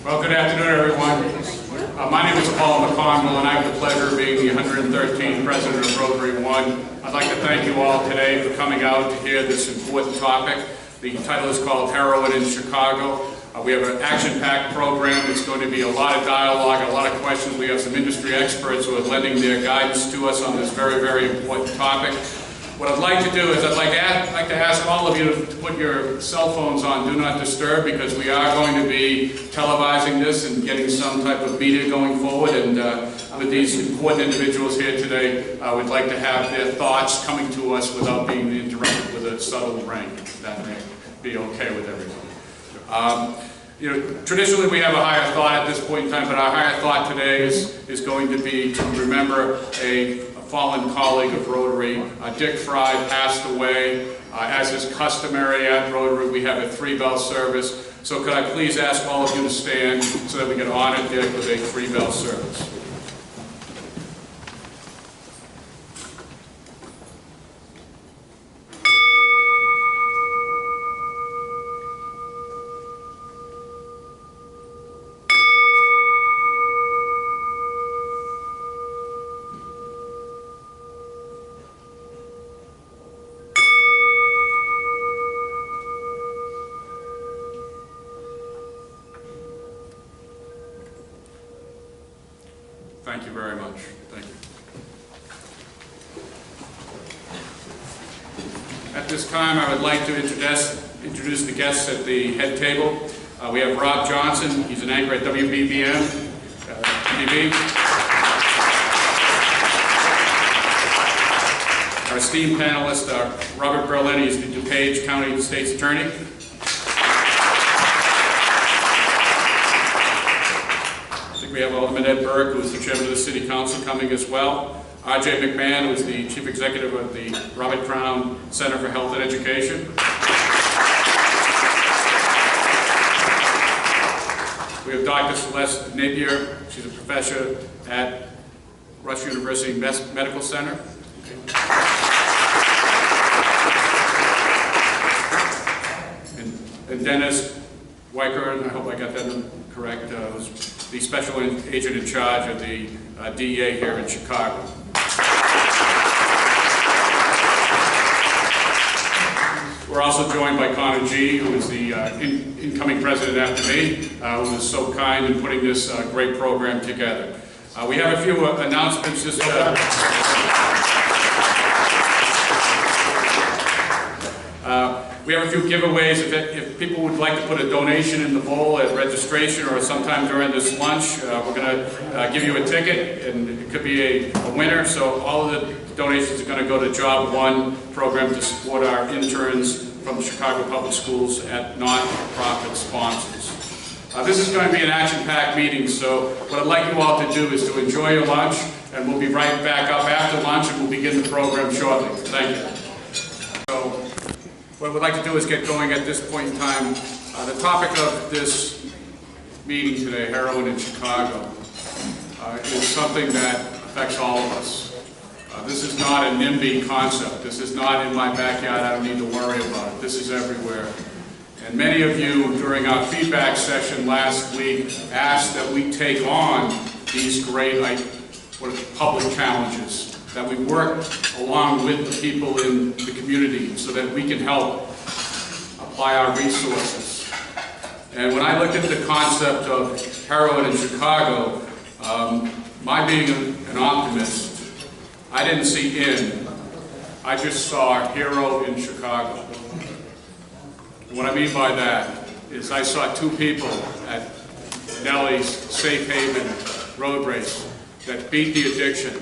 Well, good afternoon, everyone. My name is Paul McConville, and I have the pleasure of being the 113th President of RotaryOne. I'd like to thank you all today for coming out to hear this important topic. The title is called Heroin in Chicago. We have an action-packed program. It's going to be a lot of dialogue, a lot of questions. We have some industry experts who are lending their guidance to us on this very, very important topic. What I'd like to do is I'd like to ask all of you to put your cell phones on Do Not Disturb, because we are going to be televising this and getting some type of media going forward. And with these important individuals here today, we'd like to have their thoughts coming to us without being interrupted with a subtle ring. That may be okay with everyone. Traditionally we have a higher thought at this point in time, but our higher thought today is going to be to remember a fallen colleague of Rotary. Dick Fry passed away. As is customary at Rotary, we have a 3-bell service. So could I please ask all of you to stand so that we can honor Dick with a 3-bell service. Thank you very much. Thank you. At this time, I would like to introduce the guests at the head table. We have Rob Johnson. He's an anchor at WBBM TV. Our esteemed panelist, Robert Berlin. He's the DuPage County State's Attorney. We have Alderman Ed Burke, who is the chairman of the City Council, coming as well. R.J. McMahon, who is the chief executive of the Robert Crown Center for Health and Education. We have Dr. Celeste Napier. She's a professor at Rush University Medical Center. And Dennis Weicker, and I hope I got that correct, who's the special agent in charge of the DEA here in Chicago. We're also joined by Connor G., who is the incoming president after me, who was so kind in putting this great program together. We have a few announcements. We have a few giveaways. If people would like to put a donation in the bowl at registration or sometime during this lunch, we're going to give you a ticket, and it could be a winner. So all of the donations are going to go to Job 1 program to support our interns from the Chicago Public Schools at not-for-profit sponsors. This is going to be an action-packed meeting, so what I'd like you all to do is to enjoy your lunch, and we'll be right back up after lunch, and we'll begin the program shortly. Thank you. What we'd like to do is get going at this point in time. The topic of this meeting today, heroin in Chicago, is something that affects all of us. This is not a NIMBY concept. This is not in my backyard. I don't need to worry about it. This is everywhere. And many of you, during our feedback session last week, asked that we take on these great public challenges, that we work along with the people in the community so that we can help apply our resources. And when I looked at the concept of heroin in Chicago, my being an optimist, I didn't see in, I just saw hero in Chicago. And what I mean by that is I saw 2 people at Nellie's Safe Haven road race that beat the addiction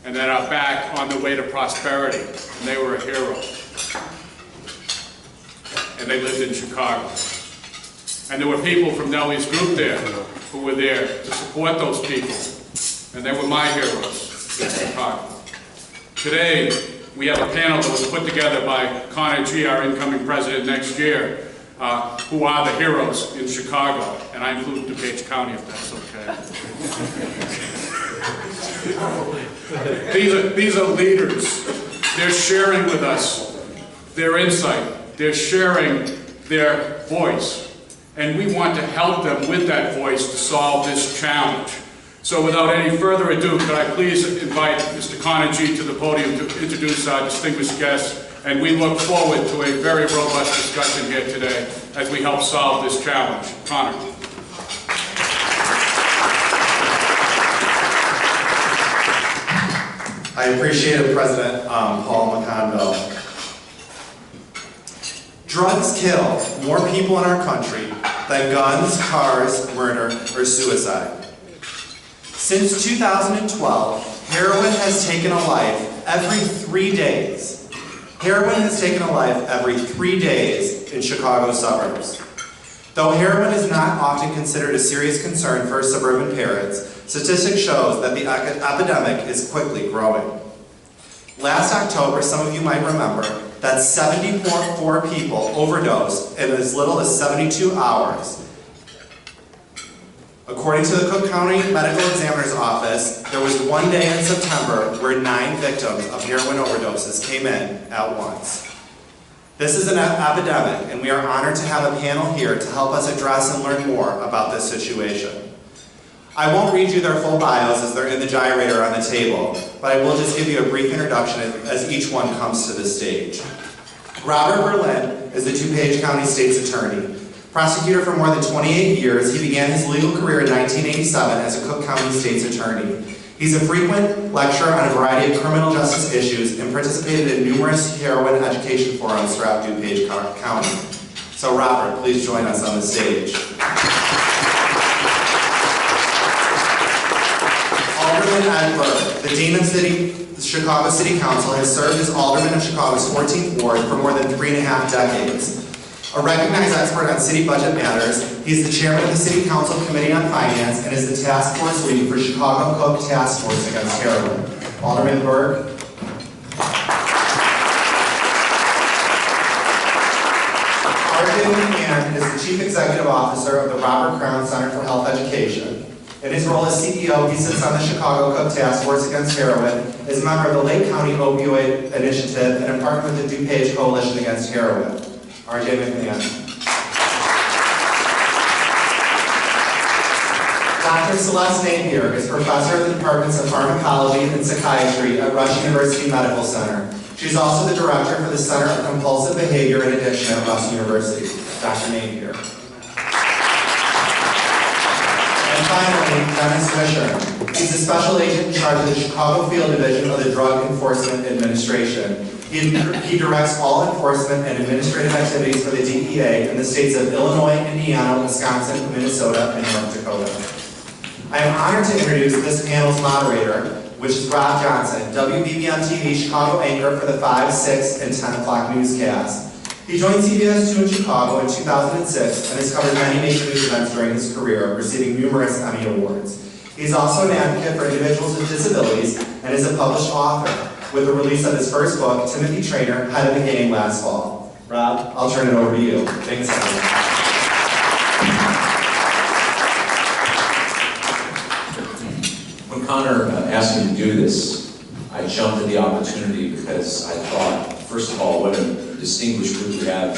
and that are back on the way to prosperity, and they were a hero. And they lived in Chicago. And there were people from Nellie's group there who were there to support those people, and they were my heroes in Chicago. Today, we have a panel that was put together by Connor G., our incoming president next year, who are the heroes in Chicago, and I include DuPage County if that's okay. These are leaders. They're sharing with us their insight. They're sharing their voice. and we want to help them with that voice to solve this challenge. So without any further ado, could I please invite Mr. Connor G. to the podium to introduce our distinguished guest, and we look forward to a very robust discussion here today as we help solve this challenge. Connor. I appreciate it, President Paul McConville. Drugs kill more people in our country than guns, cars, murder, or suicide. Since 2012, heroin has taken a life every 3 days. Heroin has taken a life every 3 days in Chicago suburbs. Though heroin is not often considered a serious concern for suburban parents, statistics shows that the epidemic is quickly growing. Last October, some of you might remember, that 74 people overdosed in as little as 72 hours. According to the Cook County Medical Examiner's Office, there was one day in September where 9 victims of heroin overdoses came in at once. This is an epidemic, and we are honored to have a panel here to help us address and learn more about this situation. I won't read you their full bios as they're in the gyrator on the table, but I will just give you a brief introduction as each one comes to the stage. Robert Berlin is the DuPage County State's Attorney. Prosecutor for more than 28 years, he began his legal career in 1987 as a Cook County State's Attorney. He's a frequent lecturer on a variety of criminal justice issues and participated in numerous heroin education forums throughout DuPage County. So Robert, please join us on the stage. Alderman Ed Burke, the Dean of the Chicago City Council, has served as Alderman of Chicago's 14th Ward for more than 3.5 decades. A recognized expert on city budget matters, he is the chairman of the City Council Committee on Finance and is the task force lead for Chicago Cook Task Force Against Heroin. Alderman Burke. R.J. McMahon is the Chief Executive Officer of the Robert Crown Center for Health Education. In his role as CEO, he sits on the Chicago Cook Task Force Against Heroin, is a member of the Lake County Opioid Initiative, and a partner with the DuPage Coalition Against Heroin. R.J. McMahon. Dr. Celeste Napier is professor of the Departments of Pharmacology and Psychiatry at Rush University Medical Center. She's also the director for the Center of Compulsive Behavior and Addiction at Rush University. Dr. Napier. And finally, Dennis Fisher. He's a special agent in charge of the Chicago Field Division of the Drug Enforcement Administration. He directs all enforcement and administrative activities for the DEA in the states of Illinois, Indiana, Wisconsin, Minnesota, and North Dakota. I am honored to introduce this panel's moderator, which is Rob Johnson, WBBM-TV Chicago anchor for the 5, 6, and 10 o'clock newscast. He joined CBS 2 in Chicago in 2006 and has covered many major news events during his career, receiving numerous Emmy Awards. He's also an advocate for individuals with disabilities and is a published author, with the release of his first book, Timothy Traynor, Head of the Game, last fall. Rob, I'll turn it over to you. Thanks, everyone. When Connor asked me to do this, I jumped at the opportunity because I thought, first of all, what a distinguished group we have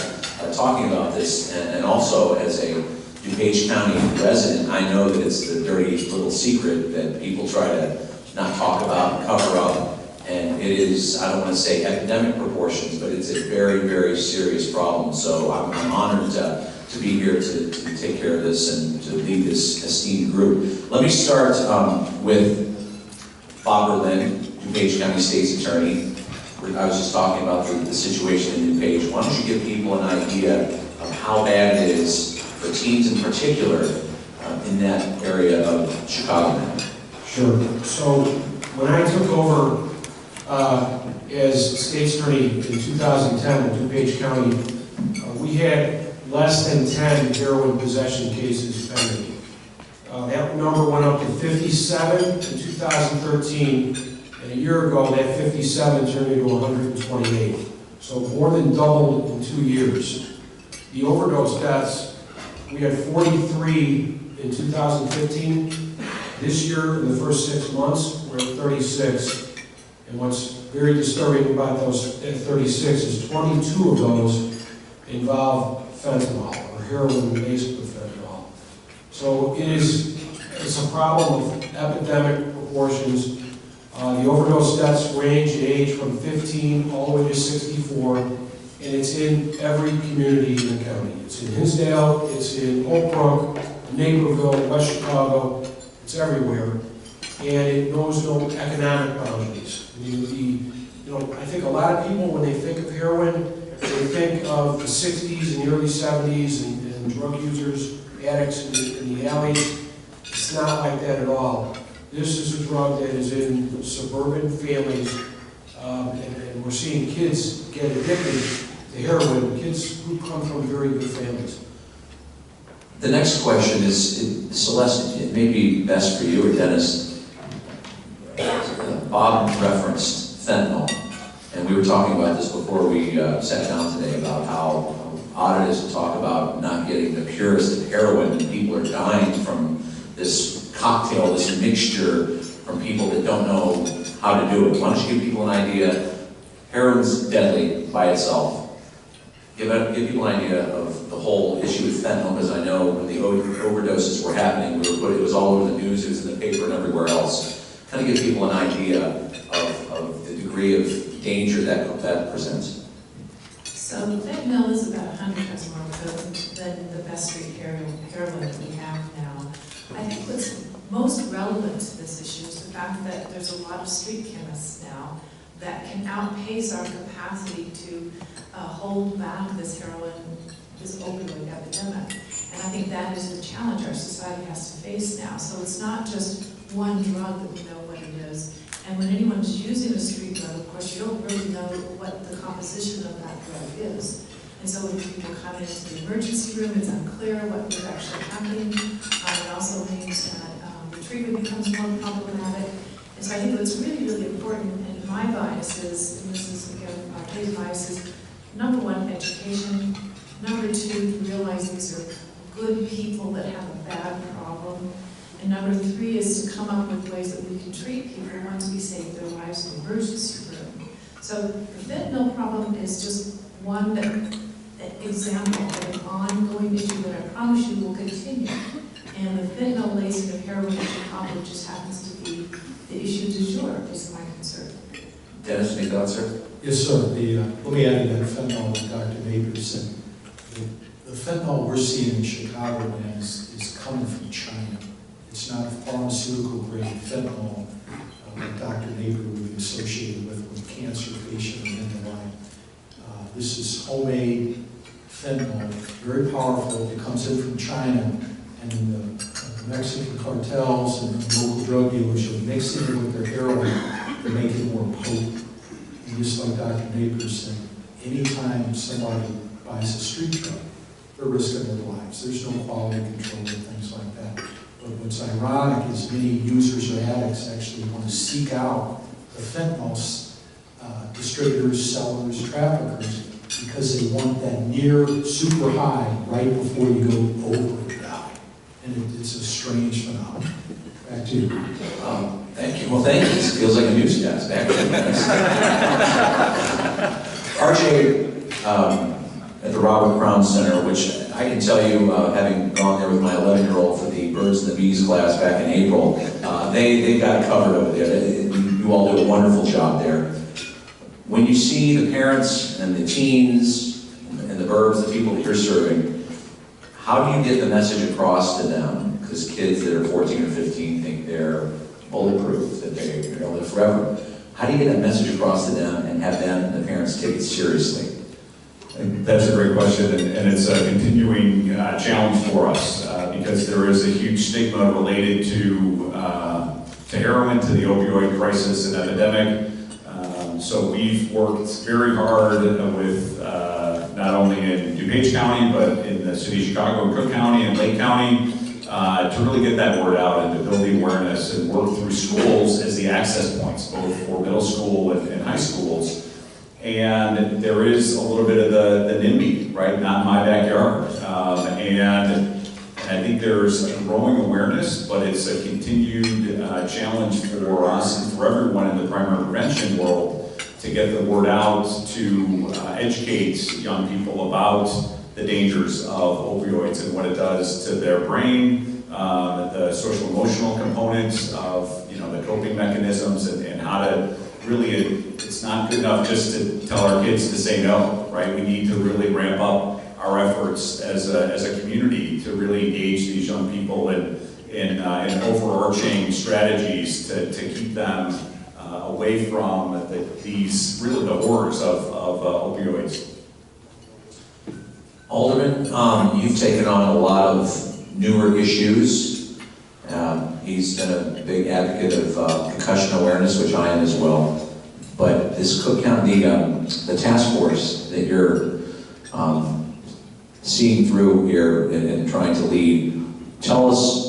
talking about this, and also as a DuPage County resident, I know that it's the dirty little secret that people try to not talk about and cover up. And it is, I don't want to say epidemic proportions, but it's a very, very serious problem. So I'm honored to be here to take care of this and to lead this esteemed group. Let me start with Bob Berlin, DuPage County State's Attorney. I was just talking about the situation in DuPage. Why don't you give people an idea of how bad it is for teens in particular in that area of Chicago? Sure. So when I took over as state's attorney in 2010 in DuPage County, we had less than 10 heroin possession cases pending. That number went up to 57 in 2013, and a year ago that 57 turned into 128. So more than doubled in 2 years. The overdose deaths, we had 43 in 2015. This year, in the first 6 months, we're at 36. And what's very disturbing about those 36 is 22 of those involve fentanyl or heroin laced with fentanyl. So it's a problem of epidemic proportions. The overdose deaths range in age from 15 all the way to 64, and it's in every community in the county. It's in Hinsdale, it's in Oak Brook, Naperville, West Chicago, it's everywhere, and it knows no economic boundaries. I think a lot of people, when they think of heroin, they think of the 60s and the early 70s and drug users, addicts in the alleys. It's not like that at all. This is a drug that is in suburban families, and we're seeing kids get addicted to heroin, kids who come from very good families. The next question is, Celeste, it may be best for you or Dennis. Bob referenced fentanyl, and we were talking about this before we sat down today about how odd it is to talk about not getting the purest of heroin, and people are dying from this cocktail, this mixture, from people that don't know how to do it. Why don't you give people an idea? Heroin's deadly by itself. Give people an idea of the whole issue with fentanyl, because I know when the overdoses were happening, it was all over the news, it was in the paper and everywhere else. Kind of give people an idea of the degree of danger that presents. So fentanyl is about 100 times more potent than the best street heroin that we have now. I think what's most relevant to this issue is the fact that there's a lot of street chemists now that can outpace our capacity to hold back this heroin, this opioid epidemic. And I think that is the challenge our society has to face now. So it's not just one drug that we know what it is. And when anyone's using a street drug, of course, you don't really know what the composition of that drug is. And so when people come into the emergency room, it's unclear what is actually happening. It also means that the treatment becomes more problematic. And so I think what's really, really important, and my bias is, and this is again his bias, is number one, education. Number two, to realize these are good people that have a bad problem. And number three is to come up with ways that we can treat people once we save their lives in the emergency room. So the fentanyl problem is just one example of an ongoing issue that I promise you will continue. And the fentanyl lacing of heroin in Chicago just happens to be the issue du jour, is my concern. Dennis, any thoughts, sir? Yes, sir. Let me add to that fentanyl that Dr. Neighbors said. The fentanyl we're seeing in Chicago now is coming from China. It's not a pharmaceutical grade fentanyl that Dr. Neighbor would be associated with cancer patients and the like. This is homemade fentanyl, very powerful. It comes in from China, and the Mexican cartels and the local drug dealers are mixing it with their heroin to make it more potent. And just like Dr. Neighbors said, anytime somebody buys a street drug, they're risking their lives. There's no quality control or things like that. But what's ironic is many users or addicts actually want to seek out the fentanyl distributors, sellers, traffickers, because they want that near super high right before you go over and die. And it's a strange phenomenon. Back to you. Thank you. Well, thank you. This feels like a newscast, actually. RJ, at the Robert Crown Center, which I can tell you, having gone there with my 11-year-old for the Birds and the Bees class back in April, they've got it covered over there. You all do a wonderful job there. When you see the parents and the teens and the burbs, the people that you're serving, how do you get the message across to them? Because kids that are 14 or 15 think they're bulletproof, that they're going to live forever. How do you get that message across to them and have them and the parents take it seriously? That's a great question, and it's a continuing challenge for us because there is a huge stigma related to heroin, to the opioid crisis and epidemic. So we've worked very hard with not only in DuPage County, but in the city of Chicago and Cook County and Lake County to really get that word out and to build the awareness and work through schools as the access points, both for middle school and high schools. And there is a little bit of the NIMBY, right? Not in my backyard. And I think there's a growing awareness, but it's a continued challenge for us and for everyone in the primary prevention world to get the word out, to educate young people about the dangers of opioids and what it does to their brain, the social emotional components of, you know, the coping mechanisms, and how to really, it's not good enough just to tell our kids to say no, right? We need to really ramp up our efforts as a community to really engage these young people in overarching strategies to keep them away from these, really the horrors of opioids. Alderman, you've taken on a lot of newer issues. He's been a big advocate of concussion awareness, which I am as well. But this Cook County, the task force that you're seeing through here and trying to lead, tell us,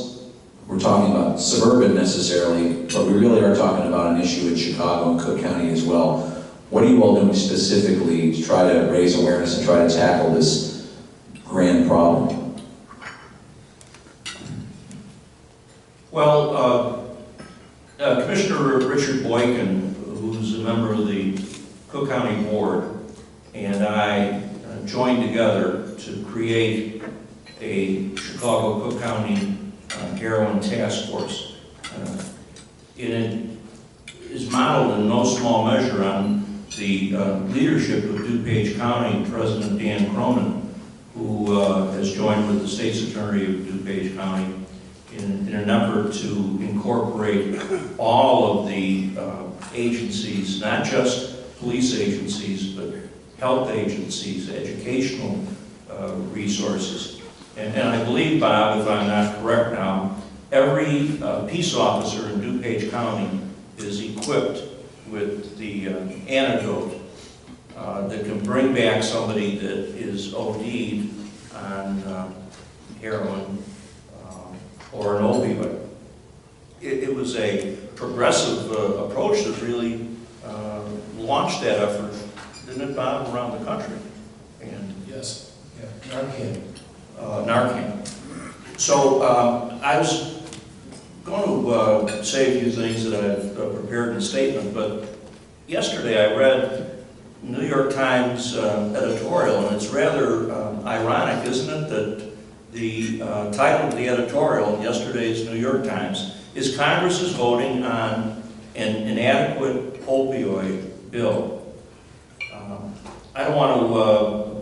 we're talking about suburban necessarily, but we really are talking about an issue in Chicago and Cook County as well. What are you all doing specifically to try to raise awareness and try to tackle this grand problem? Well, Commissioner Richard Boykin, who's a member of the Cook County Board, and I joined together to create a Chicago Cook County Heroin Task Force. It is modeled in no small measure on the leadership of DuPage County President Dan Cronin, who has joined with the State's Attorney of DuPage County in an effort to incorporate all of the agencies, not just police agencies, but health agencies, educational resources. And I believe, Bob, if I'm not correct now, every peace officer in DuPage County is equipped with the antidote that can bring back somebody that is OD'd on heroin or an opioid. It was a progressive approach that really launched that effort, didn't it, Bob, around the country? And Yes. Yeah. Narcan. Narcan. So I was going to say a few things that I've prepared in a statement, but yesterday I read New York Times editorial, and it's rather ironic, isn't it, that the title of the editorial in yesterday's New York Times is "Congress is voting on an inadequate opioid bill." I don't want to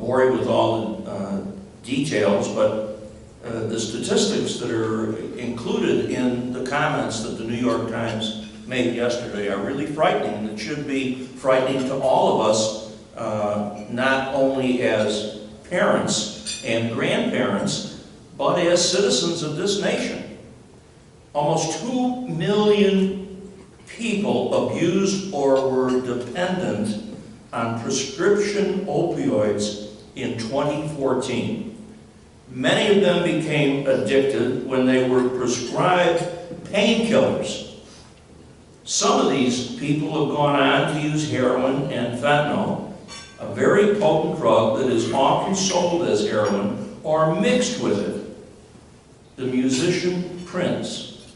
bore you with all the details, but the statistics that are included in the comments that the New York Times made yesterday are really frightening, and it should be frightening to all of us, not only as parents and grandparents, but as citizens of this nation. Almost 2 million people abused or were dependent on prescription opioids in 2014. Many of them became addicted when they were prescribed painkillers. Some of these people have gone on to use heroin and fentanyl, a very potent drug that is often sold as heroin or mixed with it. The musician Prince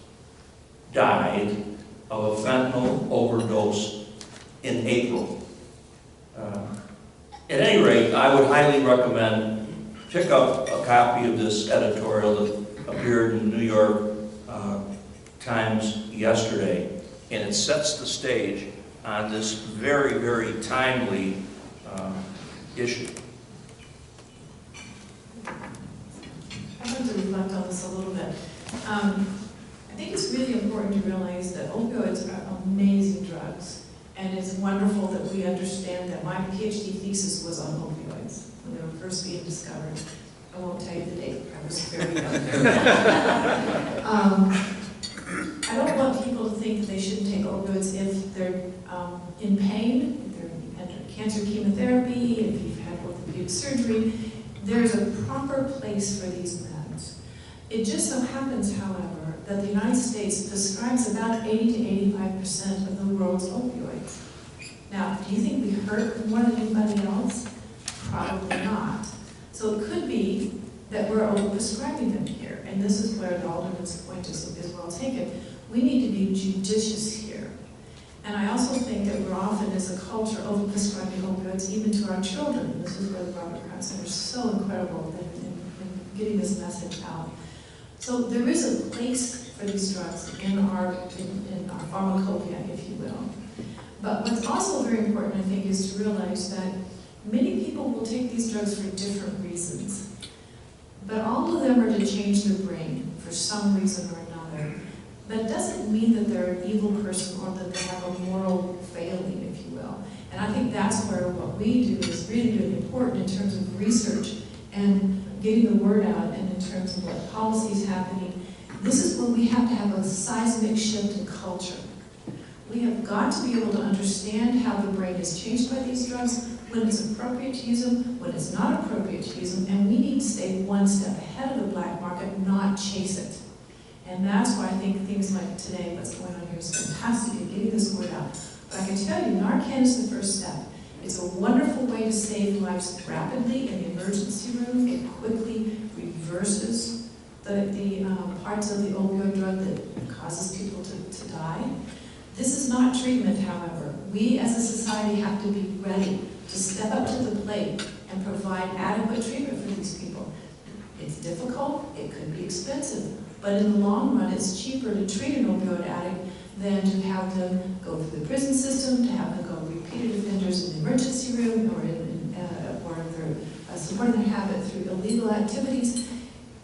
died of a fentanyl overdose in April. At any rate, I would highly recommend pick up a copy of this editorial that appeared in the New York Times yesterday, and it sets the stage on this very, very timely issue. I want to reflect on this a little bit. I think it's really important to realize that opioids are amazing drugs, and it's wonderful that we understand that. My PhD thesis was on opioids when they were first being discovered. I won't tell you the date, I was very young. I don't want people to think that they shouldn't take opioids if they're in pain, if they're under cancer chemotherapy, if you've had orthopedic surgery. There's a proper place for these meds. It just so happens, however, that the United States prescribes about 80 to 85% of the world's opioids. Now, do you think we hurt more than anybody else? Probably not. So it could be that we're overprescribing them here, and this is where the Alderman's point is well taken. We need to be judicious here. And I also think that we're often, as a culture, over-prescribing opioids even to our children. This is where the Robert Crown Center is so incredible in getting this message out. So there is a place for these drugs in our pharmacopoeia, if you will. But what's also very important, I think, is to realize that many people will take these drugs for different reasons. But all of them are to change their brain for some reason or another. That doesn't mean that they're an evil person or that they have a moral failing, if you will. And I think that's where what we do is really, really important in terms of research and getting the word out, and in terms of what policy is happening. This is where we have to have a seismic shift in culture. We have got to be able to understand how the brain is changed by these drugs, when it's appropriate to use them, when it's not appropriate to use them, and we need to stay one step ahead of the black market, not chase it. And that's why I think things like today, what's going on here, is fantastic in getting this word out. But I can tell you, Narcan is the first step. It's a wonderful way to save lives rapidly in the emergency room. It quickly reverses the parts of the opioid drug that causes people to die. This is not treatment, however. We as a society have to be ready to step up to the plate and provide adequate treatment for these people. It's difficult, it could be expensive, but in the long run, it's cheaper to treat an opioid addict than to have them go through the prison system, to have them go repeated offenders in the emergency room, or they're supporting their habit through illegal activities.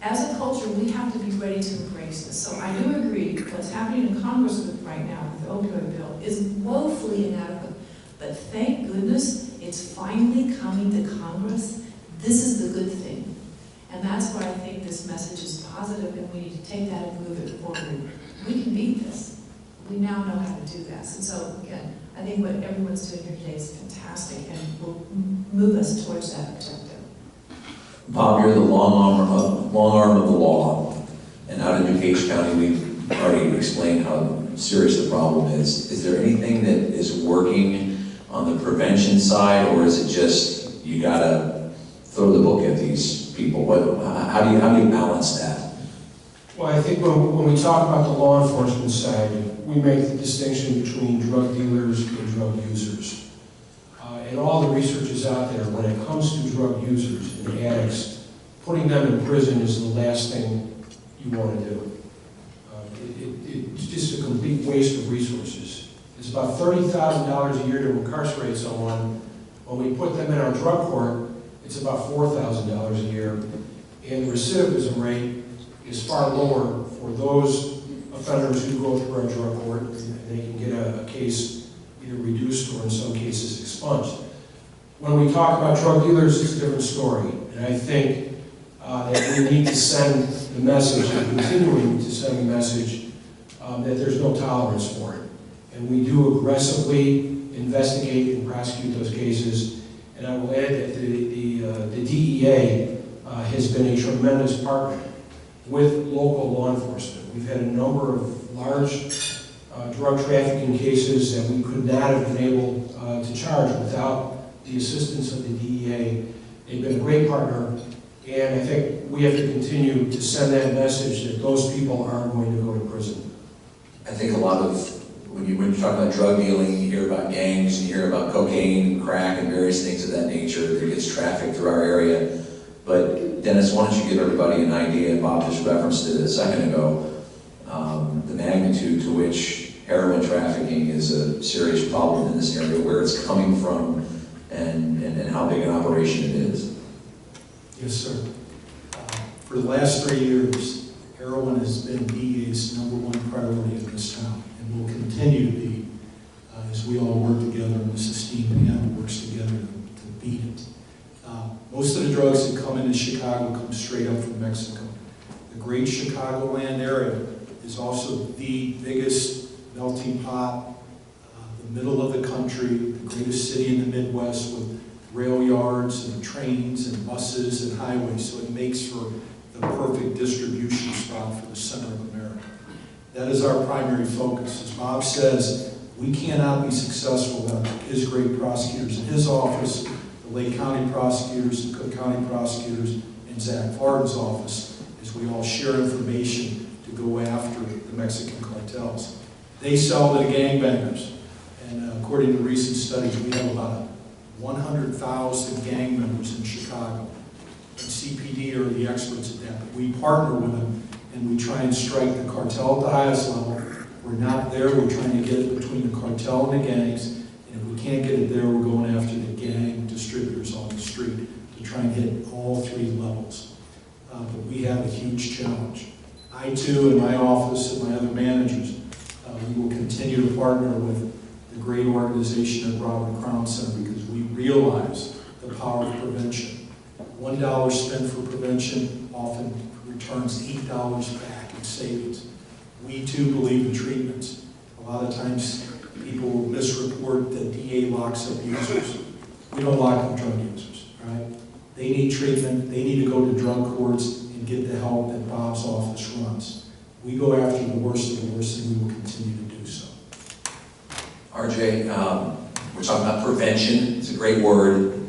As a culture, we have to be ready to embrace this. So I do agree, what's happening in Congress right now with the opioid bill is woefully inadequate. But thank goodness it's finally coming to Congress. This is the good thing. And that's why I think this message is positive, and we need to take that and move it forward. We can beat this. We now know how to do this. And so, again, I think what everyone's doing here today is fantastic and will move us towards that objective. Bob, you're the long arm of the law, and out in DuPage County, we've already explained how serious the problem is. Is there anything that is working on the prevention side, or is it just you gotta throw the book at these people? How do you balance that? Well, I think when we talk about the law enforcement side, we make the distinction between drug dealers and drug users. And all the research is out there. When it comes to drug users and addicts, putting them in prison is the last thing you want to do. It's just a complete waste of resources. It's about $30,000 a year to incarcerate someone. When we put them in our drug court, it's about $4,000 a year. And the recidivism rate is far lower for those offenders who go through our drug court, and they can get a case either reduced or in some cases expunged. When we talk about drug dealers, it's a different story. And I think that we need to send the message, and continuing to send the message, that there's no tolerance for it. And we do aggressively investigate and prosecute those cases. And I will add that the DEA has been a tremendous partner with local law enforcement. We've had a number of large drug trafficking cases that we could not have been able to charge without the assistance of the DEA. They've been a great partner, and I think we have to continue to send that message that those people aren't going to go to prison. I think a lot of, when you talk about drug dealing, you hear about gangs, you hear about cocaine, crack, and various things of that nature that gets trafficked through our area. But Dennis, why don't you give everybody an idea, and Bob just referenced it a second ago, the magnitude to which heroin trafficking is a serious problem in this area, where it's coming from, and how big an operation it is. Yes, sir. For the last 3 years, heroin has been DEA's #1 priority in this town, and will continue to be as we all work together and this esteemed panel works together to beat it. Most of the drugs that come into Chicago come straight up from Mexico. The great Chicagoland area is also the biggest melting pot, the middle of the country, the greatest city in the Midwest, with rail yards and trains and buses and highways, so it makes for the perfect distribution spot for the center of America. That is our primary focus. As Bob says, we cannot be successful without his great prosecutors in his office, the Lake County prosecutors, the Cook County prosecutors, and Zach Varden's office, as we all share information to go after the Mexican cartels. They sell to the gangbangers, And according to recent studies, we have about 100,000 gang members in Chicago. And CPD are the experts at that, but we partner with them and we try and strike the cartel at the highest level. We're not there, we're trying to get it between the cartel and the gangs. And if we can't get it there, we're going after the gang distributors on the street to try and hit all three levels. But we have a huge challenge. I too, in my office and my other managers, we will continue to partner with the great organization at Robert Crown Center because we realize the power of prevention. $1 spent for prevention often returns $8 back in savings. We too believe in treatments. A lot of times people will misreport that DA locks up users. We don't lock up drug users, right? They need treatment, they need to go to drug courts and get the help that Bob's office runs. We go after the worst of the worst and we will continue to do so. RJ, we're talking about prevention. It's a great word,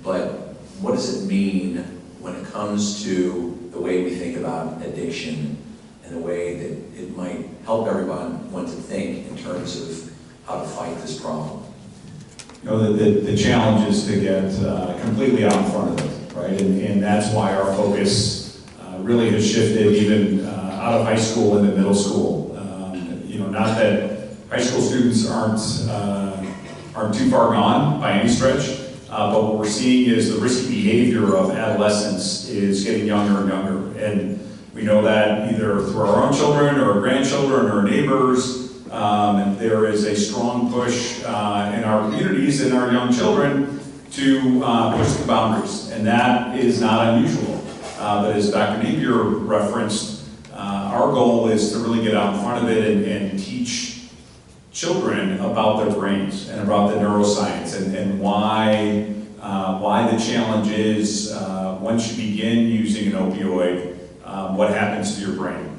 but what does it mean when it comes to the way we think about addiction and the way that it might help everyone want to think in terms of how to fight this problem? You know, the challenge is to get completely out in front of it, right? And that's why our focus really has shifted even out of high school into middle school. You know, not that high school students aren't too far gone by any stretch, but what we're seeing is the risky behavior of adolescents is getting younger and younger. And we know that either through our own children or our grandchildren or our neighbors. There is a strong push in our communities and our young children to push the boundaries, and that is not unusual. But as Dr. Napier referenced, our goal is to really get out in front of it and teach children about their brains and about the neuroscience and why the challenge is once you begin using an opioid, what happens to your brain.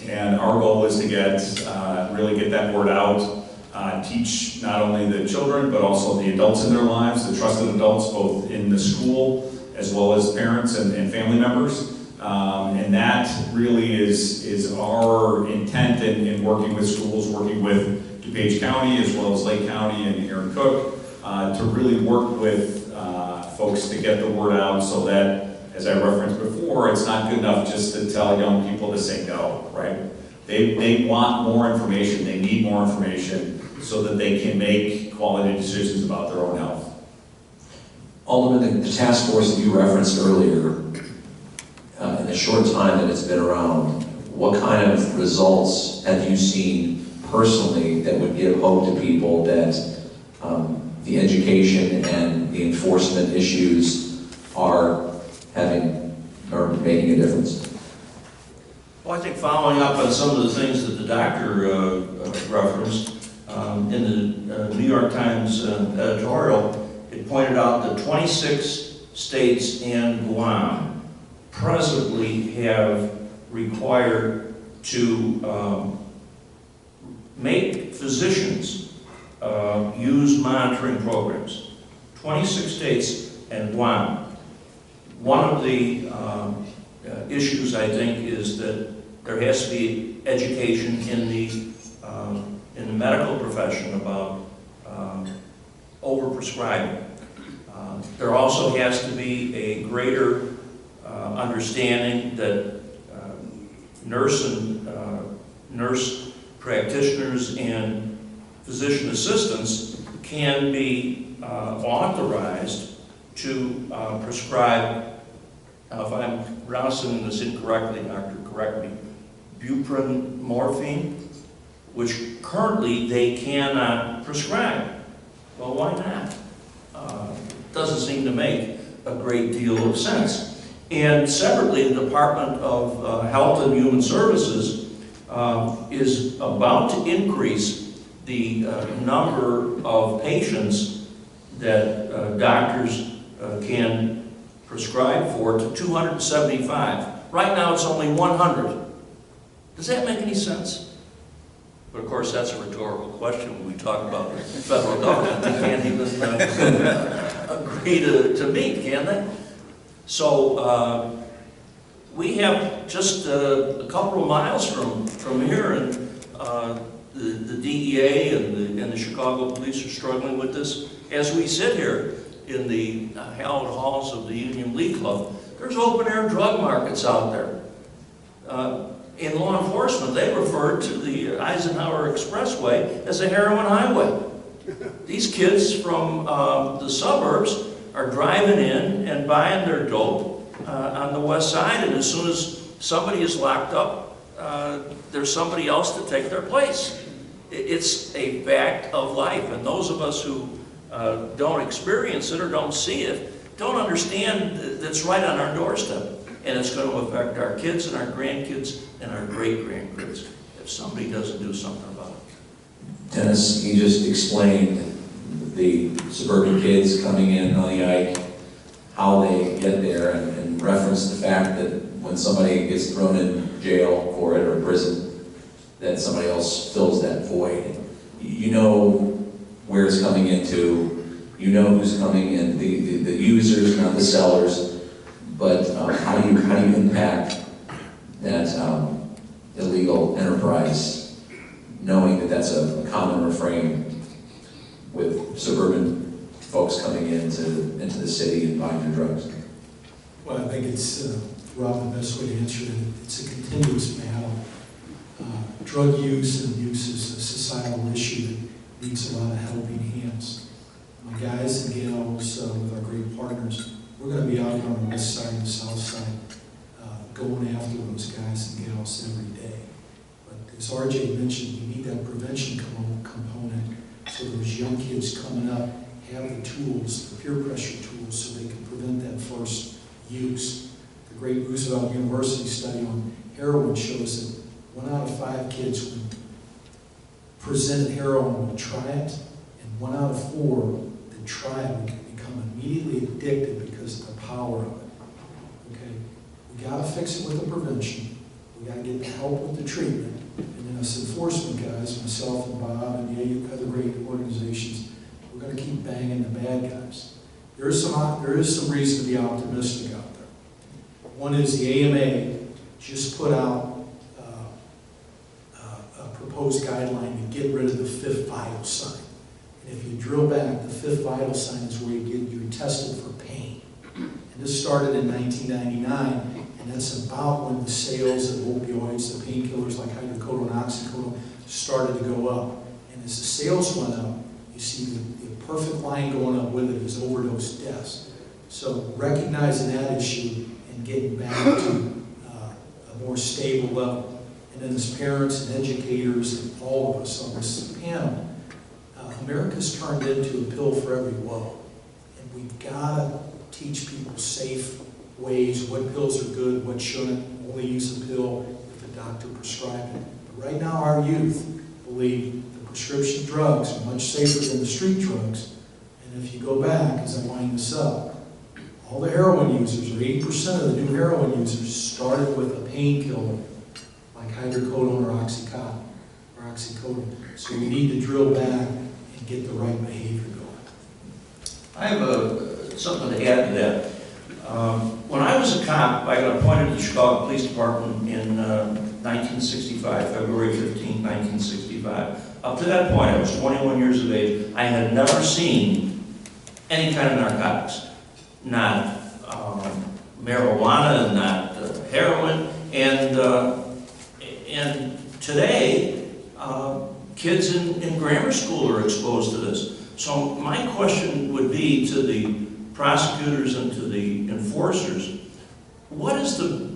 And our goal is to really get that word out, teach not only the children, but also the adults in their lives, the trusted adults, both in the school, as well as parents and family members. And that really is our intent in working with schools, working with DuPage County, as well as Lake County and Aaron Cook, to really work with folks to get the word out so that, as I referenced before, it's not good enough just to tell young people to say no, right? They want more information, they need more information so that they can make quality decisions about their own health. Alderman, the task force that you referenced earlier, in the short time that it's been around, what kind of results have you seen personally that would give hope to people that the education and the enforcement issues are making a difference? Well, I think following up on some of the things that the doctor referenced, in the New York Times editorial, it pointed out that 26 states and Guam presently have required to make physicians use monitoring programs. 26 states and Guam. One of the issues, I think, is that there has to be education in the medical profession about overprescribing. There also has to be a greater understanding that nurse practitioners and physician assistants can be authorized to prescribe, now if I'm pronouncing this incorrectly, doctor, correct me, buprenorphine, which currently they cannot prescribe. Well, why not? Doesn't seem to make a great deal of sense. And separately, the Department of Health and Human Services is about to increase the number of patients that doctors can prescribe for to 275. Right now it's only 100. Does that make any sense? But of course that's a rhetorical question when we talk about the federal government. They can't even agree to meet, can they? So we have just a couple of miles from here, and the DEA and the Chicago police are struggling with this. As we sit here in the hallowed halls of the Union League Club, there's open-air drug markets out there. In law enforcement, they refer to the Eisenhower Expressway as a heroin highway. These kids from the suburbs are driving in and buying their dope on the west side, and as soon as somebody is locked up, there's somebody else to take their place. It's a fact of life, and those of us who don't experience it or don't see it don't understand that's right on our doorstep, and it's going to affect our kids and our grandkids and our great-grandkids if somebody doesn't do something about it. Dennis, you just explained the suburban kids coming in on the Ike, how they get there, and referenced the fact that when somebody gets thrown in jail for it or prison, that somebody else fills that void. You know where it's coming into, you know who's coming in, the users, not the sellers, but how do you impact that illegal enterprise, knowing that that's a common refrain with suburban folks coming into the city and buying their drugs? Well, I think it's, Rob, the best way to answer it, it's a continuous battle. Drug use and use is a societal issue that needs a lot of helping hands. My guys and gals, with our great partners, we're going to be out here on the west side and the south side going after those guys and gals every day. But as RJ mentioned, you need that prevention component so those young kids coming up have the tools, the peer pressure tools, so they can prevent that first use. The great Roosevelt University study on heroin shows that 1 out of 5 kids when presented heroin will try it, and 1 out of 4 that try it will become immediately addicted because of the power of it. Okay, we got to fix it with the prevention. We got to get the help with the treatment, and then us enforcement guys, myself and Bob and the other great organizations, we're going to keep banging the bad guys. There is some reason to be optimistic out there. One is the AMA just put out a proposed guideline to get rid of the 5th vital sign. And if you drill back, the 5th vital sign is where you're tested for pain. And this started in 1999, and that's about when the sales of opioids, the painkillers like hydrocodone and oxycodone, started to go up. And as the sales went up, you see the perfect line going up with it is overdose deaths. So recognizing that issue and getting back to a more stable level. And then as parents and educators and all of us on this panel, America's turned into a pill for every woe. And we've got to teach people safe ways, what pills are good, what shouldn't, only use a pill if a doctor prescribed it. But right now our youth believe the prescription drugs are much safer than the street drugs. And if you go back, as I wind this up, all the heroin users, or 80% of the new heroin users, started with a painkiller like hydrocodone or oxycodone. So we need to drill back and get the right behavior going. I have something to add to that. When I was a cop, I got appointed to the Chicago Police Department in 1965, February 15, 1965. Up to that point, I was 21 years of age. I had never seen any kind of narcotics. Not marijuana, not heroin, and today, kids in grammar school are exposed to this. So my question would be to the prosecutors and to the enforcers, what is the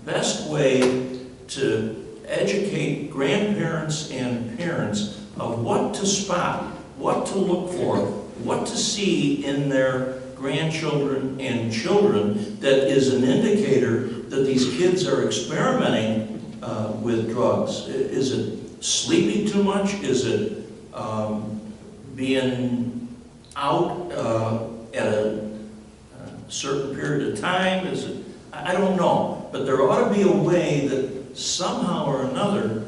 best way to educate grandparents and parents of what to spot, what to look for, what to see in their grandchildren and children that is an indicator that these kids are experimenting with drugs? Is it sleeping too much? Is it being out at a certain period of time? Is it? I don't know. But there ought to be a way that somehow or another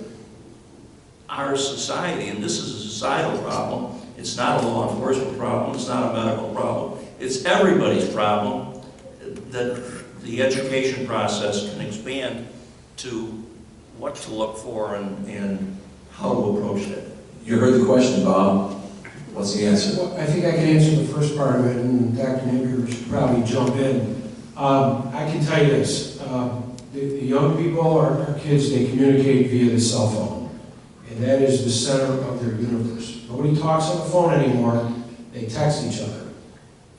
our society, and this is a societal problem, it's not a law enforcement problem, it's not a medical problem, it's everybody's problem, that the education process can expand to what to look for and how to approach that. You heard the question, Bob. What's the answer? Well, I think I can answer the first part of it, and Dr. Napier should probably jump in. I can tell you this, the young people, our kids, they communicate via the cell phone, and that is the center of their universe. Nobody talks on the phone anymore, they text each other.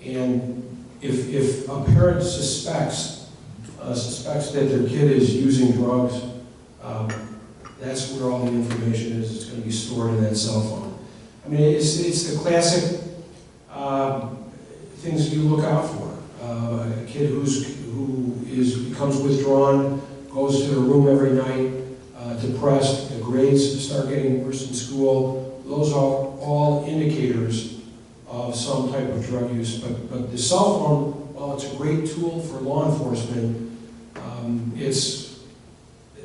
And if a parent suspects that their kid is using drugs, that's where all the information is. It's going to be stored in that cell phone. I mean, it's the classic things you look out for. A kid who becomes withdrawn, goes to their room every night, depressed, the grades start getting worse in school. Those are all indicators of some type of drug use. But the cell phone, while it's a great tool for law enforcement,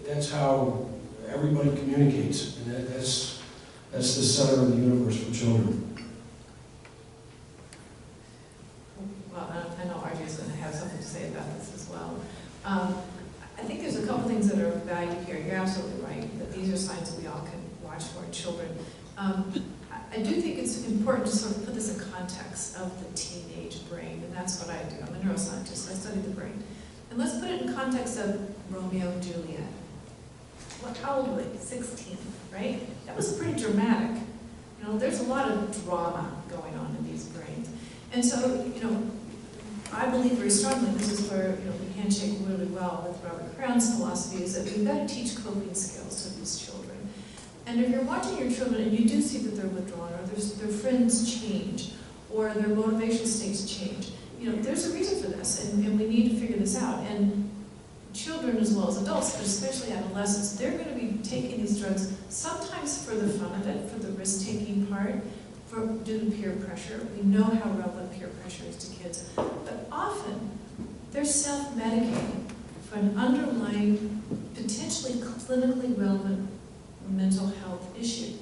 that's how everybody communicates, and that's the center of the universe for children. Well, I know RJ's going to have something to say about this as well. I think there's a couple things that are valued here. You're absolutely right, that these are signs that we all can watch for in children. I do think it's important to sort of put this in context of the teenage brain, and that's what I do. I'm a neuroscientist, I study the brain. And let's put it in context of Romeo and Juliet. How old were they? 16, right? That was pretty dramatic. You know, there's a lot of drama going on in these brains. And so, you know, I believe very strongly, this is where, you know, we handshake really well with Robert Crown's philosophy, is that we've got to teach coping skills to these children. And if you're watching your children and you do see that they're withdrawn, or their friends change, or their motivation states change, you know, there's a reason for this, and we need to figure this out. And children as well as adults, but especially adolescents, they're going to be taking these drugs sometimes for the fun of it, for the risk-taking part, due to peer pressure. We know how relevant peer pressure is to kids, but often they're self-medicating for an underlying, potentially clinically relevant mental health issue.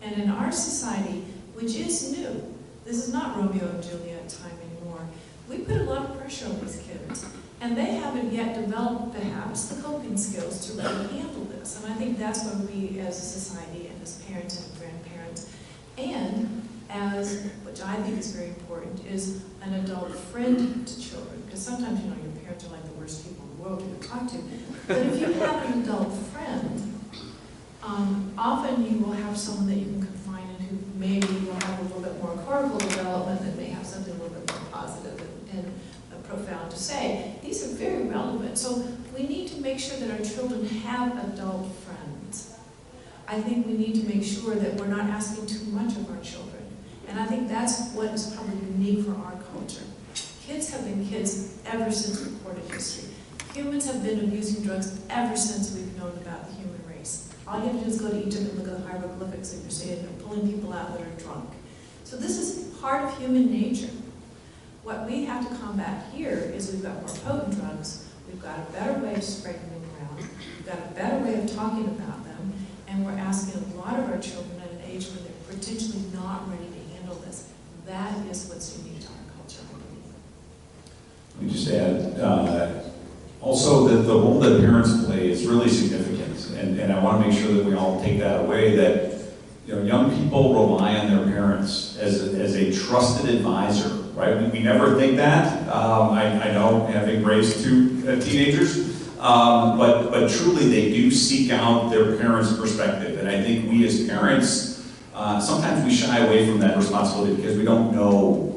And in our society, which is new, this is not Romeo and Juliet time anymore, we put a lot of pressure on these kids. And they haven't yet developed, perhaps, the coping skills to really handle this. And I think that's where we, as a society, and as parents and grandparents, and as, which I think is very important, is an adult friend to children. Because sometimes, you know, your parents are like the worst people in the world to talk to. But if you have an adult friend, often you will have someone that you can confide in who maybe will have a little bit more cortical development and may have something a little bit more positive and profound to say. These are very relevant. So we need to make sure that our children have adult friends. I think we need to make sure that we're not asking too much of our children. And I think that's what is probably unique for our culture. Kids have been kids ever since recorded history. Humans have been abusing drugs ever since we've known about the human race. All you have to do is go to Egypt and look at the hieroglyphics and you're seeing they're pulling people out that are drunk. So this is part of human nature. What we have to combat here is we've got more potent drugs, we've got a better way of spreading them around, we've got a better way of talking about them, and we're asking a lot of our children at an age when they're potentially not ready to handle this. That is what's unique to our culture, I believe. Let me just add, also that the role that parents play is really significant, and I want to make sure that we all take that away, that young people rely on their parents as a trusted advisor, right? We never think that. I know, having raised two teenagers, but truly they do seek out their parents' perspective, and I think we as parents, sometimes we shy away from that responsibility because we don't know.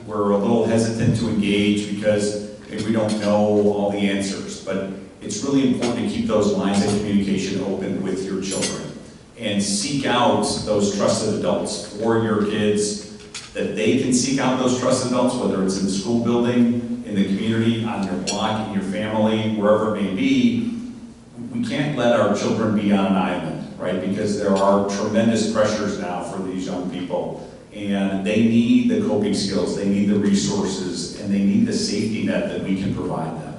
We're a little hesitant to engage because maybe we don't know all the answers, but it's really important to keep those lines of communication open with your children and seek out those trusted adults for your kids, that they can seek out those trusted adults, whether it's in the school building, in the community, on your block, in your family, wherever it may be. We can't let our children be on an island, right? Because there are tremendous pressures now for these young people. And they need the coping skills, they need the resources, and they need the safety net that we can provide them.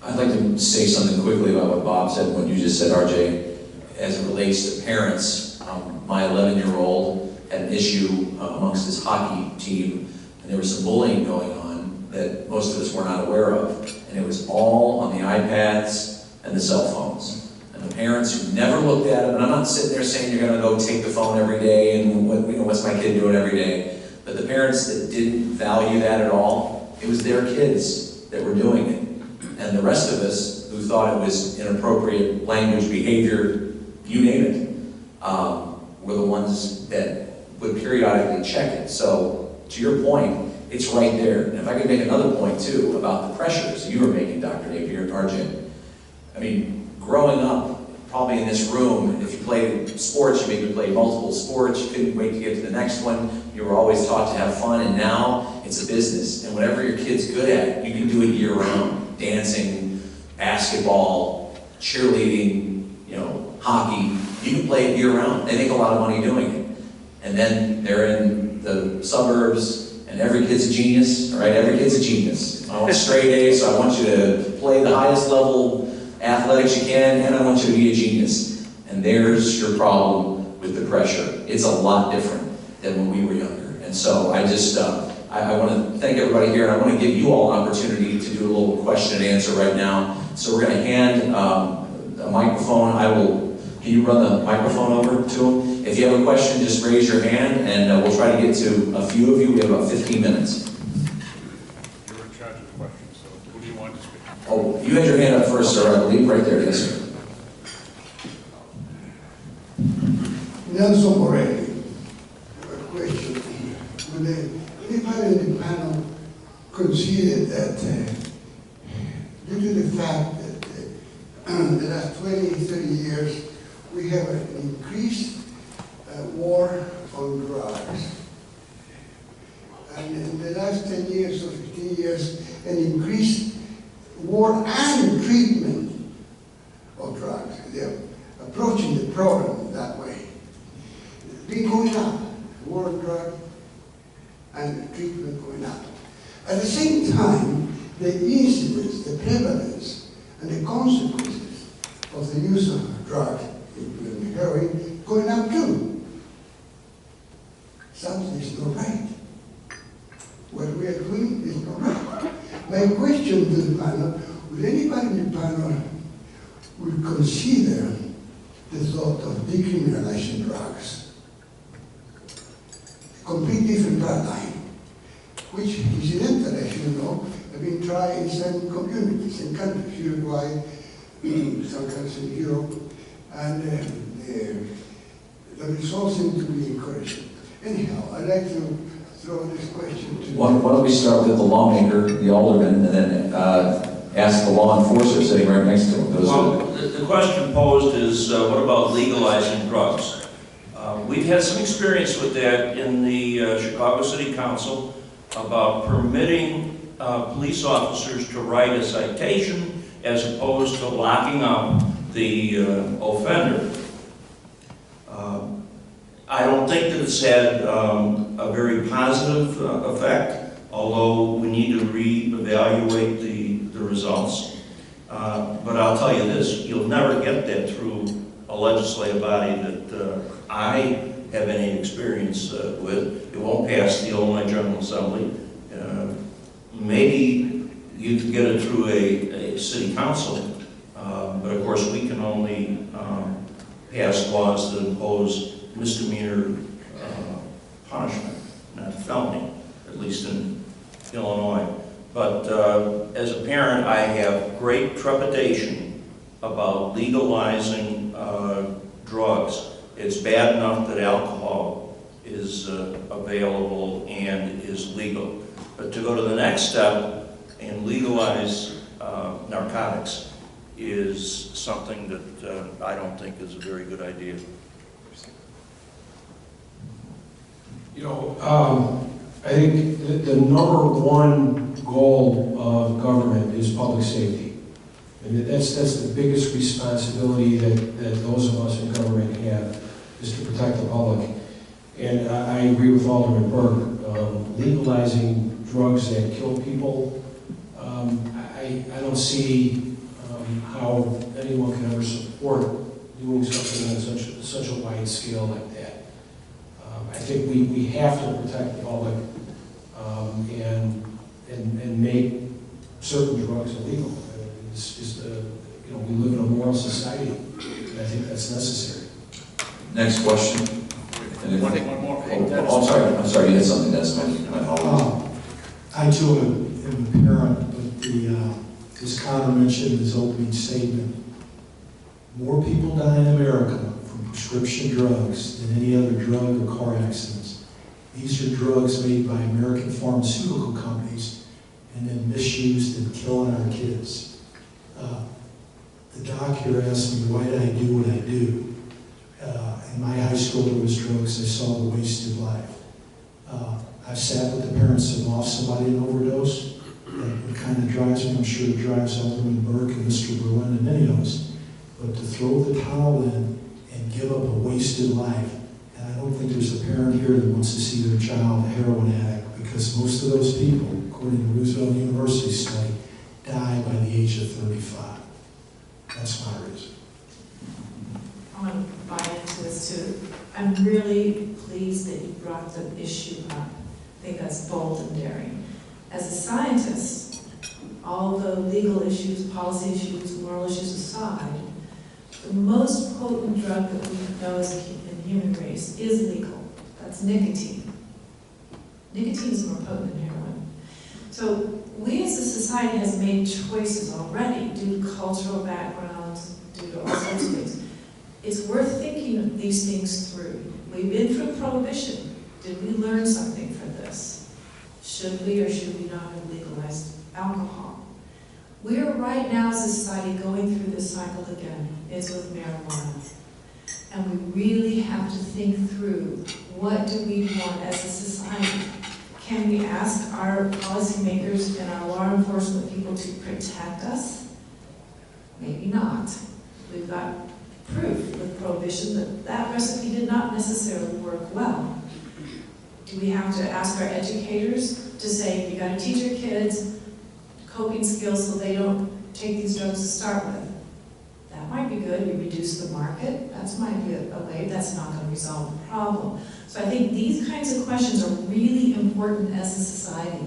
I'd like to say something quickly about what Bob said, what you just said, RJ, as it relates to parents. My 11-year-old had an issue amongst his hockey team, and there was some bullying going on that most of us were not aware of. And it was all on the iPads and the cell phones. And And the parents who never looked at them, and I'm not sitting there saying you're going to go take the phone every day and what's my kid doing every day, but the parents that didn't value that at all, it was their kids that were doing it. And the rest of us who thought it was inappropriate language, behavior, you name it, were the ones that would periodically check it. So, to your point, it's right there. And if I could make another point, too, about the pressures you were making, Dr. Napier, RJ. I mean, growing up, probably in this room, if you played sports, you maybe played multiple sports, you couldn't wait to get to the next one, you were always taught to have fun, and now it's a business. And whatever your kid's good at, you can do it year-round. Dancing, basketball, cheerleading, hockey, you can play it year-round. They make a lot of money doing it. And then they're in the suburbs, and every kid's a genius, all right? Every kid's a genius. I want straight A's, so I want you to play the highest level athletics you can, and I want you to be a genius. And there's your problem with the pressure. It's a lot different than when we were younger. And so I just, I want to thank everybody here, and I want to give you all an opportunity to do a little question and answer right now. So we're going to hand a microphone. Can you run the microphone over to them? If you have a question, just raise your hand, and we'll try to get to a few of you. We have about 15 minutes. You're in charge of the questions, so who do you want to speak? Oh, you had your hand up first, sir, I believe, right there. Yes, sir. Nelson Morelli, a question. Would anybody in the panel consider that due to the fact that the last 20, 30 years, we have an increased war on drugs, and in the last 10 years or 15 years, an increased war and treatment of drugs. They're approaching the problem that way. It's been going up, war on drugs and treatment going up. At the same time, the incidence, the prevalence, and the consequences of the use of drugs, including heroin, going up too. Something is not right. What we are doing is not right. My question to the panel, would anybody in the panel would consider the thought of decriminalizing drugs? Complete different paradigm, which incidentally, as you know, have been tried in some communities and countries, Uruguay, some countries in Europe, and the results seem to be encouraging. Anyhow, I'd like to throw this question to Why don't we start with the lawmaker, the alderman, and then ask the law enforcer sitting right next to him. Well, the question posed is, what about legalizing drugs? We've had some experience with that in the Chicago City Council about permitting police officers to write a citation as opposed to locking up the offender. I don't think that it's had a very positive effect, although we need to reevaluate the results. But I'll tell you this, you'll never get that through a legislative body that I have any experience with. It won't pass the Illinois General Assembly. Maybe you can get it through a city council, but of course we can only pass laws that impose misdemeanor punishment, not felony, at least in Illinois. But as a parent, I have great trepidation about legalizing drugs. It's bad enough that alcohol is available and is legal. But to go to the next step and legalize narcotics is something that I don't think is a very good idea. I think the number one goal of government is public safety. And that's the biggest responsibility that those of us in government have, is to protect the public. And I agree with Alderman Burke. Legalizing drugs that kill people, I don't see how anyone can ever support doing something on such a wide scale like that. I think we have to protect the public and make certain drugs illegal. It's just, we live in a moral society. I think that's necessary. Next question. One more. Oh, I'm sorry, you had something, that's my apologies. I too am a parent, but as Connor mentioned in his opening statement, more people die in America from prescription drugs than any other drug or car accidents. These are drugs made by American pharmaceutical companies and then misused and killing our kids. The doc here asked me, why did I do what I do? In my high school, there was drugs. I saw the wasted life. I've sat with the parents that lost somebody in overdose. It kind of drives me. I'm sure it drives Alderman Burke and Mr. Berlin and many of us. But to throw the towel in and give up a wasted life, and I don't think there's a parent here that wants to see their child a heroin addict, because most of those people, according to Roosevelt University study, die by the age of 35. That's my reason. I want to buy into this too. I'm really pleased that you brought the issue up. I think that's bold and daring. As a scientist, all the legal issues, policy issues, moral issues aside, the most potent drug that we know as in the human race is legal. That's nicotine. Nicotine is more potent than heroin. So we as a society has made choices already due to cultural backgrounds, due to all sorts of things. It's worth thinking these things through. We've been through prohibition. Did we learn something from this? Should we or should we not have legalized alcohol? We are right now as a society going through this cycle again. It's with marijuana. And we really have to think through, what do we want as a society? Can we ask our policymakers and our law enforcement people to protect us? Maybe not. We've got proof with prohibition that that recipe did not necessarily work well. Do we have to ask our educators to say, you got to teach your kids coping skills so they don't take these drugs to start with? That might be good. We reduce the market. That might be a way. That's not going to resolve the problem. So I think these kinds of questions are really important as a society.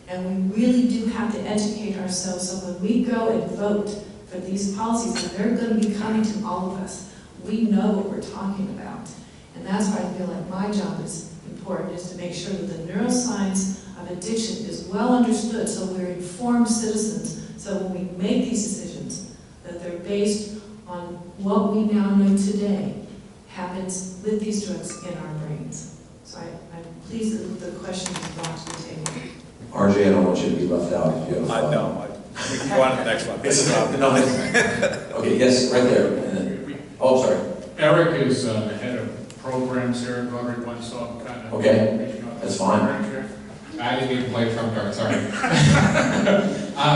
And we really do have to educate ourselves so when we go and vote for these policies, and they're going to be coming to all of us, we know what we're talking about. And that's why I feel like my job is important, is to make sure that the neuroscience of addiction is well understood so we're informed citizens, so when we make these decisions, that they're based on what we now know today happens with these drugs in our brains. So I'm pleased that the question was brought to the table. RJ, I don't want you to be left out if you have a No, we can go on to the next one. Okay, yes, right there. And then, oh, sorry. Eric is the head of programs here at RotaryOne, so I'm kind of Okay, that's fine. I didn't mean to play Trump card, sorry.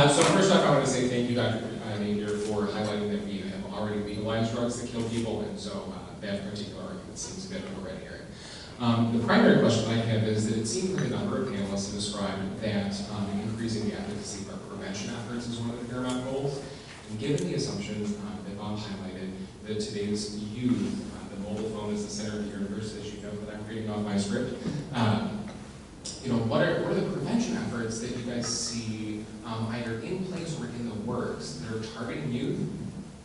So first off, I want to say thank you, Dr. Napier, for highlighting that we have already legalized drugs that kill people, and so that particular argument seems a bit of a red herring. The primary question I have is that it seems like a number of panelists have described that increasing the efficacy of our prevention efforts is one of the paramount goals. And given the assumption that Bob highlighted that today's youth, the mobile phone is the center of the universe, as you know, that I'm reading off my script. What are the prevention efforts that you guys see either in place or in the works that are targeting youth,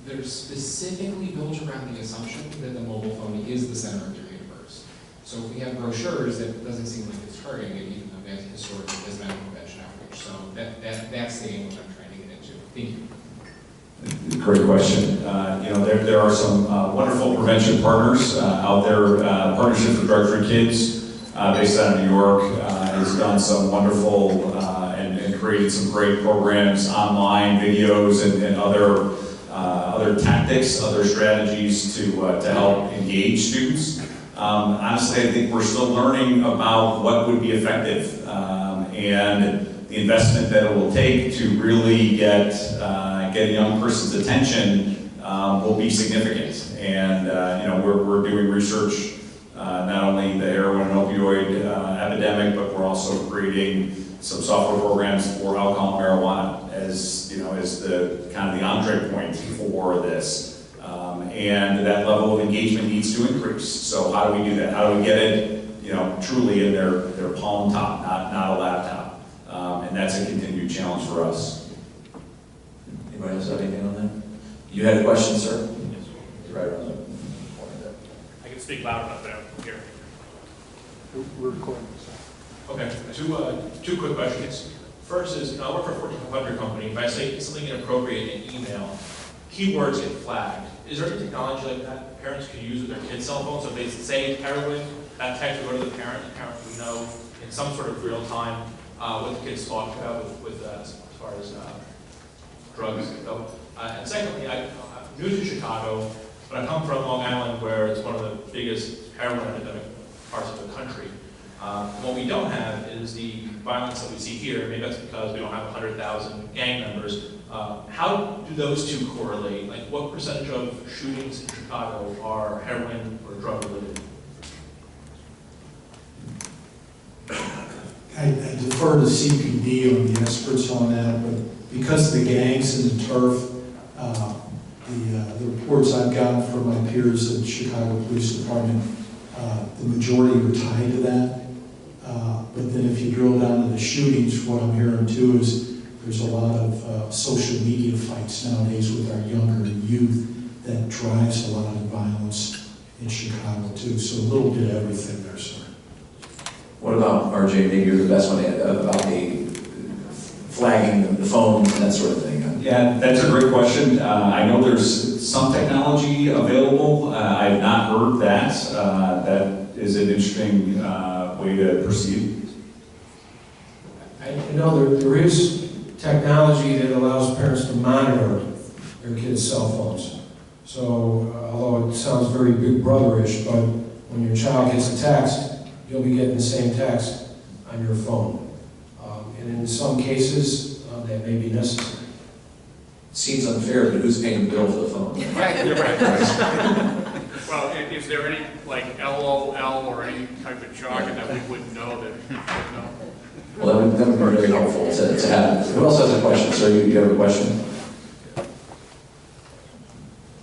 that are specifically built around the assumption that the mobile phone is the center of your universe? So if we have brochures, that doesn't seem like it's targeting it, even though that historically has been a prevention outreach. So that's the angle I'm trying to get into. Thank you. Great question. There are some wonderful prevention partners out there. Partnership for Drug-Free Kids, based out of New York, has done some wonderful and created some great programs, online videos, and other tactics, other strategies to help engage students. Honestly, I think we're still learning about what would be effective, and the investment that it will take to really get a young person's attention will be significant. And we're doing research, not only the heroin and opioid epidemic, but we're also creating some software programs for alcohol and marijuana as the kind of the entree point for this. And that level of engagement needs to increase. So how do we do that? How do we get it, truly in their palm top, not a laptop? And that's a continued challenge for us. Anybody else have anything on that? You had a question, sir? right around the corner there. I can speak loud enough, but I don't hear. We're recording this. Okay, two quick questions. First is, I work for a Fortune 500 company. If I say something inappropriate in email, keywords get flagged. Is there any technology like that parents can use with their kids' cell phones? So if they say heroin, that text will go to the parent would know in some sort of real time what the kid's talking about with as far as drugs go. And secondly, I'm new to Chicago, but I come from Long Island, where it's one of the biggest heroin epidemic parts of the country. What we don't have is the violence that we see here. Maybe that's because we don't have 100,000 gang members. How do those two correlate? Like, what percentage of shootings in Chicago are heroin or drug related? I defer to CPD on the experts on that, but because of the gangs and the turf, the reports I've gotten from my peers at the Chicago Police Department, the majority are tied to that. But then if you drill down to the shootings, what I'm hearing too is there's a lot of social media fights nowadays with our younger youth that drives a lot of the violence in Chicago too. So a little bit of everything there, sir. What about, RJ, maybe you're the best one about the flagging the phones and that sort of thing? Yeah, that's a great question. I know there's some technology available. I've not heard that. That is an interesting way to proceed. I know there is technology that allows parents to monitor their kids' cell phones. So, although it sounds very Big Brother-ish, but when your child gets a text, you'll be getting the same text on your phone. And in some cases, that may be necessary. Seems unfair, but who's paying the bill for the phone? Right, you're right. Well, is there any, like, LOL or any type of jargon that we wouldn't know that we would know? Well, that would be really helpful to have. Who else has a question? Sir, you have a question?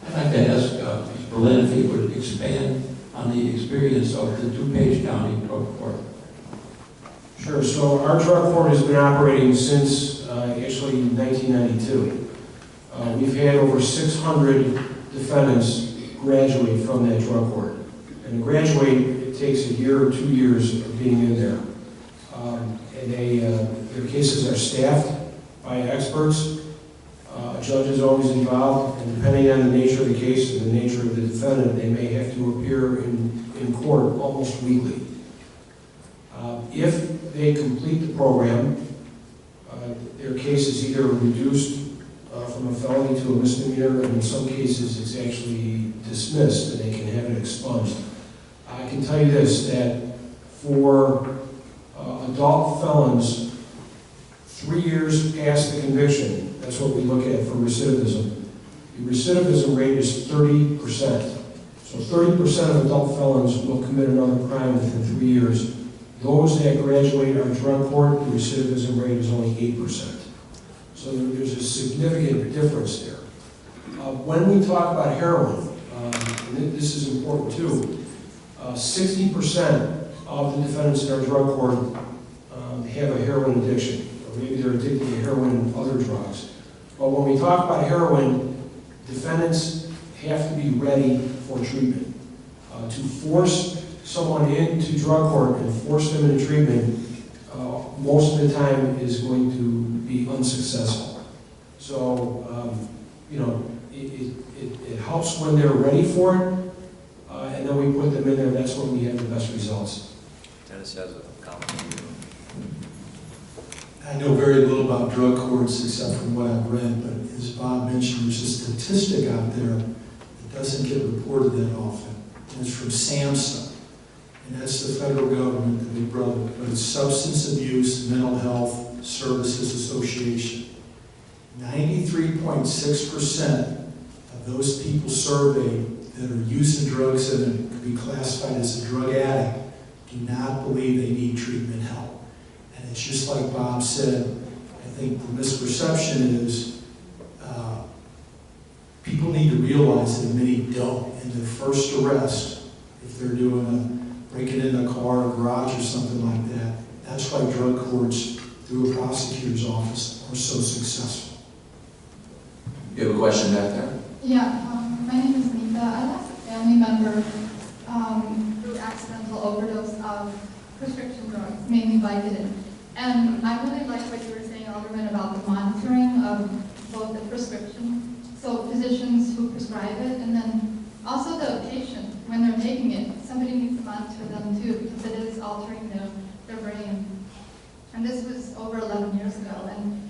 I'd like to ask Mr. Berlin if he would expand on the experience of the DuPage County Drug Court. Sure. So our drug court has been operating since actually 1992. We've had over 600 defendants graduate from that drug court. And to graduate, it takes a year or 2 years of being in there. And their cases are staffed by experts. A judge is always involved, and depending on the nature of the case and the nature of the defendant, they may have to appear in court almost weekly. If they complete the program, their case is either reduced from a felony to a misdemeanor, and in some cases it's actually dismissed and they can have it expunged. I can tell you this, that for adult felons, 3 years past the conviction, that's what we look at for recidivism. The recidivism rate is 30%. So 30% of adult felons will commit another crime within 3 years. Those that graduate our drug court, the recidivism rate is only 8%. So there's a significant difference there. When we talk about heroin, and this is important too, 60% of the defendants in our drug court have a heroin addiction, or maybe they're addicted to heroin and other drugs. But when we talk about heroin, defendants have to be ready for treatment. To force someone into drug court and force them into treatment, most of the time is going to be unsuccessful. So, you know, it helps when they're ready for it, and then we put them in there, that's when we have the best results. Dennis has a comment. I know very little about drug courts except from what I've read, but as Bob mentioned, there's a statistic out there that doesn't get reported that often. And it's from SAMHSA, and that's the federal government, the big brother, but it's Substance Abuse Mental Health Services Association. 93.6% of those people surveyed that are using drugs and could be classified as a drug addict do not believe they need treatment help. And it's just like Bob said, I think the misperception is people need to realize that many don't. In their first arrest, if they're breaking in a car or garage or something like that, that's why drug courts through a prosecutor's office are so successful. You have a question back there? Yeah, my name is Nita. I lost a family member through accidental overdose of prescription drugs, mainly Vicodin. And I really like what you were saying, Alderman, about the monitoring of both the prescription, so physicians who prescribe it, and then also the patient, when they're taking it, somebody needs to monitor them too, because it is altering their brain. And this was over 11 years ago, and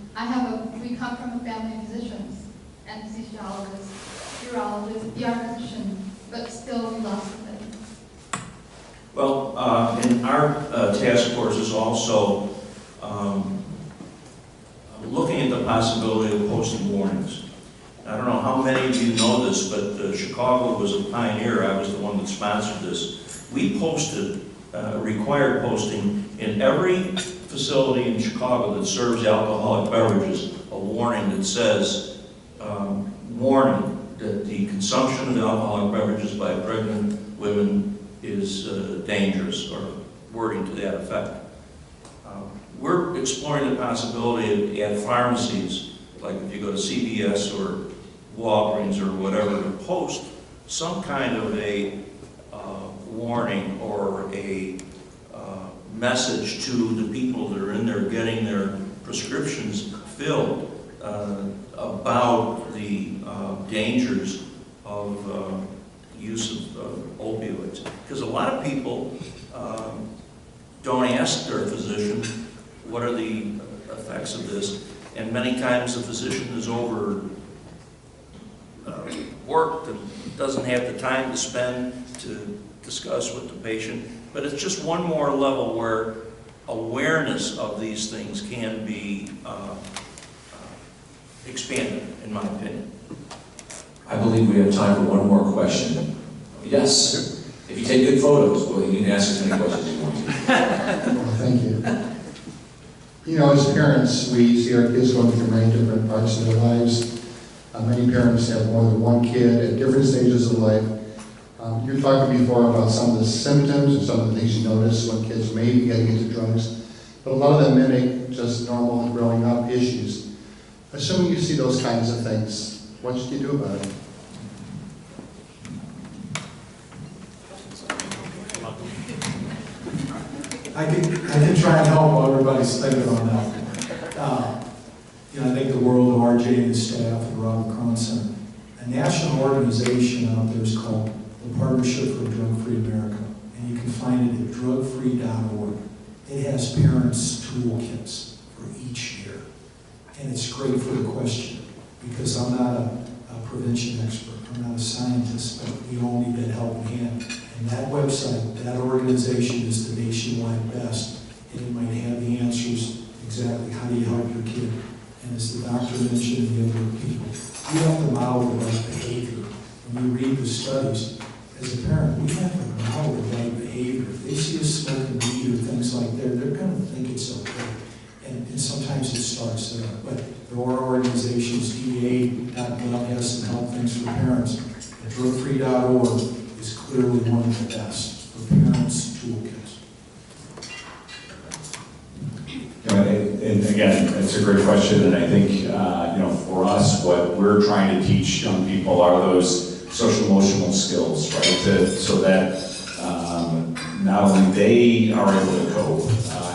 we come from a family of physicians, anesthesiologists, urologists, ER physician, but still we lost somebody. Well, in our task force is also looking at the possibility of posting warnings. I don't know how many of you know this, but Chicago was a pioneer. I was the one that sponsored this. We posted, required posting in every facility in Chicago that serves alcoholic beverages, a warning that says, warning that the consumption of alcoholic beverages by pregnant women is dangerous, or wording to that effect. We're exploring the possibility at pharmacies, like if you go to CVS or Walgreens or whatever, to post some kind of a warning or a message to the people that are in there getting their prescriptions filled about the dangers of use of opioids. Because a lot of people don't ask their physician what are the effects of this, and many times the physician is overworked and doesn't have the time to spend to discuss with the patient. But it's just one more level where awareness of these things can be expanded, in my opinion. I believe we have time for one more question. Yes, if you take good photos, well, you can ask as many questions as you want to. Well, thank you. You know, as parents, we see our kids going through many different parts of their lives. Many parents have more than one kid at different stages of life. You're talking before about some of the symptoms and some of the things you notice when kids may be getting into drugs, but a lot of them mimic just normal growing up issues. Assuming you see those kinds of things, what should you do about it? I can try and help while everybody's thinking on that. I think the world of RJ and his staff at the Robert Crohn Center. A national organization out there is called the Partnership for a Drug-Free America, and you can find it at drugfree.org. It has parents' toolkits for each year, and it's great for the question, because I'm not a prevention expert, I'm not a scientist, but we all need that helping hand. And that website, that organization is the nationwide best, and it might have the answers exactly how do you help your kid. And as the doctor mentioned, the other people, you have to model the right behavior. When you read the studies, as a parent, we have to model the right behavior. If they see us smoking weed or things like that, they're going to think it's okay. And sometimes it starts there. But there are organizations, DEA.gov has some help things for parents. And drugfree.org is clearly one of the best for parents' toolkits. And again, it's a great question, and I think for us, what we're trying to teach young people are those social emotional skills, right? So that not only they are able to cope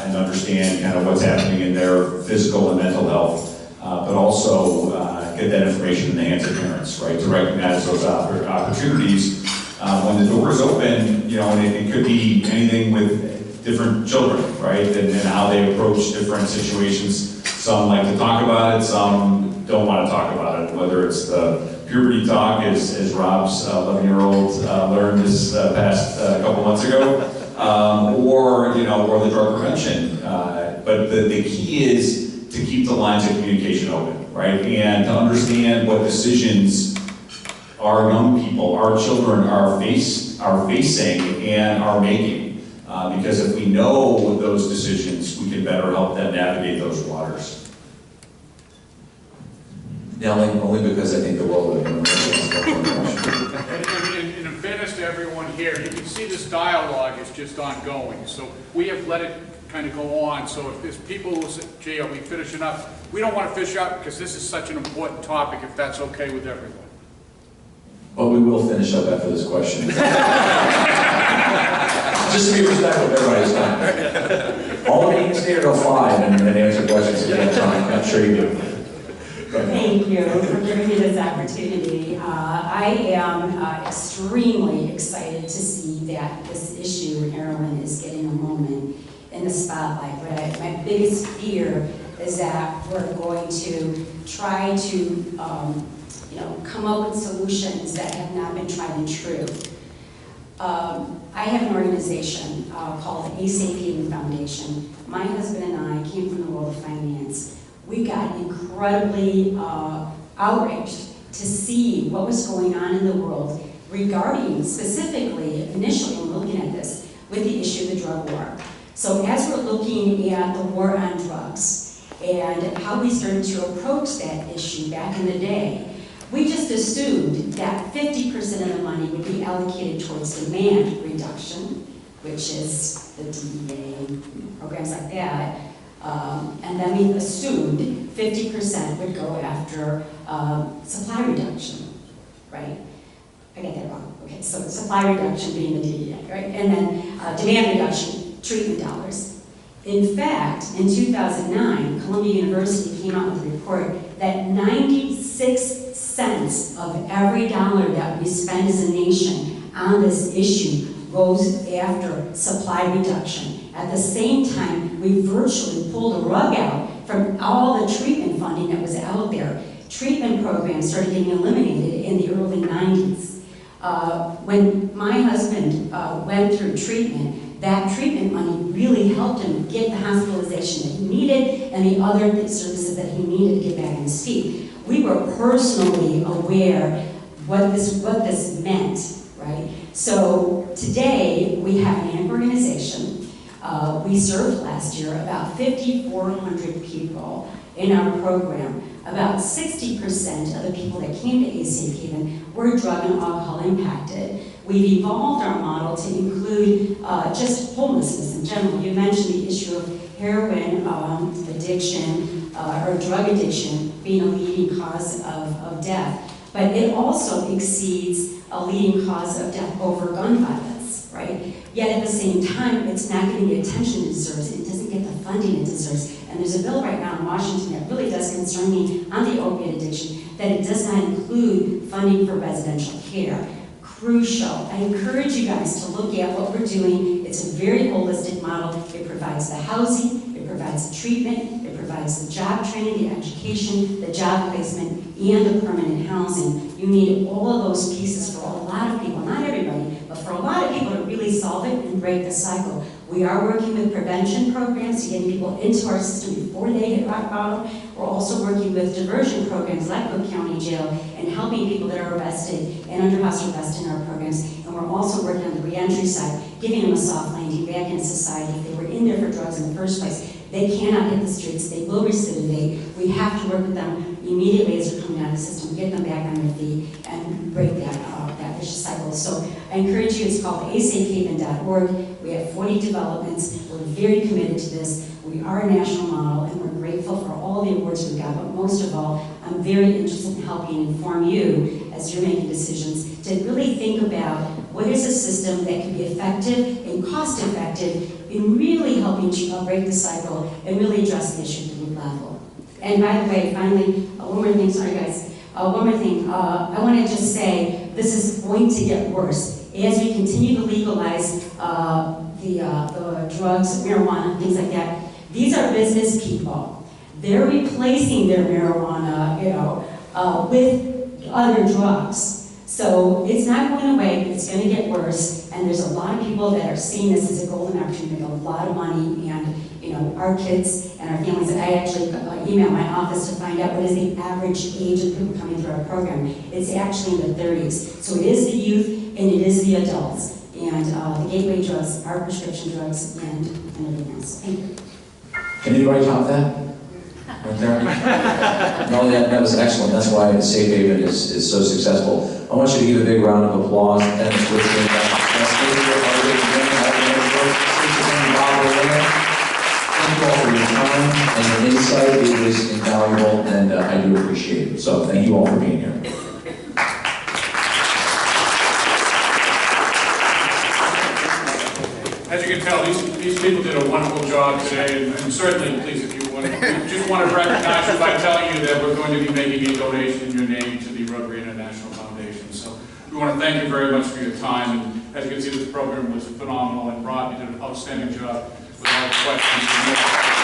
and understand kind of what's happening in their physical and mental health, but also get that information in the hands of parents, right? To recognize those opportunities when the door is open, and it could be anything with different children, right? And how they approach different situations. Some like to talk about it, some don't want to talk about it, whether it's the puberty talk, as Rob's 11-year-old learned this past couple months ago, or the drug prevention. But the key is to keep the lines of communication open, right? And to understand what decisions our young people, our children are facing and are making. Because if we know those decisions, we can better help them navigate those waters. Now, only because I think the world of And in fairness to everyone here, you can see this dialogue is just ongoing. So we have let it kind of go on. So if there's people who say, gee, are we finishing up? We don't want to finish up because this is such an important topic, if that's okay with everyone. But we will finish up after this question. Just to be respectful of everybody's time. All of you can stay until 5 and answer questions if you have time. I'm sure you do. Thank you for giving me this opportunity. I am extremely excited to see that this issue in heroin is getting a moment in the spotlight. But my biggest fear is that we're going to try to come up with solutions that have not been tried and true. I have an organization called the Safe Haven Foundation. My husband and I came from the world of finance. We got incredibly outraged to see what was going on in the world regarding specifically, initially when looking at this, with the issue of the drug war. So as we're looking at the war on drugs and how we started to approach that issue back in the day, we just assumed that 50% of the money would be allocated towards demand reduction, which is the DEA, programs like that. And then we assumed 50% would go after supply reduction, right? I got that wrong. Okay, so supply reduction being the DEA, right? And then demand reduction, treatment dollars. In fact, in 2009, Columbia University came out with a report that 96 cents of every dollar that we spend as a nation on this issue goes after supply reduction. At the same time, we virtually pulled the rug out from all the treatment funding that was out there. Treatment programs started getting eliminated in the early 90s. When my husband went through treatment, that treatment money really helped him get the hospitalization that he needed and the other services that he needed to get back on his feet. We were personally aware what this meant, right? So today we have an organization. We served last year about 5,400 people in our program. About 60% of the people that came to Safe Haven were drug and alcohol impacted. We've evolved our model to include just homelessness in general. You mentioned the issue of heroin addiction or drug addiction being a leading cause of death. But it also exceeds a leading cause of death over gun violence, right? Yet at the same time, it's not getting the attention it deserves. It doesn't get the funding it deserves. And there's a bill right now in Washington that really does concern me on the opiate addiction, that it does not include funding for residential care. Crucial. I encourage you guys to look at what we're doing. It's a very holistic model. It provides the housing, it provides the treatment, it provides the job training, the education, the job placement, and the permanent housing. You need all of those pieces for a lot of people, not everybody, but for a lot of people to really solve it and break the cycle. We are working with prevention programs to get people into our system before they hit rock bottom. We're also working with diversion programs like Cook County Jail and helping people that are arrested and under house arrest in our programs. And we're also working on the reentry side, giving them a soft landing back in society. If they were in there for drugs in the first place, they cannot hit the streets, they will recidivate. We have to work with them immediately as they're coming out of the system, get them back on their feet and break that vicious cycle. So I encourage you, it's called asafehaven.org. We have 40 developments. We're very committed to this. We are a national model and we're grateful for all the awards we've got, but most of all, I'm very interested in helping inform you as you're making decisions to really think about what is a system that can be effective and cost effective in really helping to break the cycle and really address the issue at the root level. And by the way, finally, one more thing, sorry guys, one more thing, I want to just say this is going to get worse. As we continue to legalize the drugs, marijuana, things like that, these are business people. They're replacing their marijuana, with other drugs. So it's not going away, it's going to get worse, and there's a lot of people that are seeing this as a golden opportunity to make a lot of money, and our kids and our families, and I actually emailed my office to find out what is the average age of people coming through our program. It's actually in the 30s. So it is the youth and it is the adults. And the gateway drugs are prescription drugs and everything else. Thank you. Can anybody top that? Right there? No, that was excellent. That's why Safe Haven is so successful. I want you to give a big round of applause. Thank you all for your time and your insight. It was invaluable, and I do appreciate it. So thank you all for being here. tell, these people did a wonderful job today, and certainly, please, if you want, just want to recognize you by telling you that we're going to be making a donation in your name to the Rotary International Foundation. So we want to thank you very much for your time, and as you can see, this program was phenomenal, and Rob, you did an outstanding job with all the questions.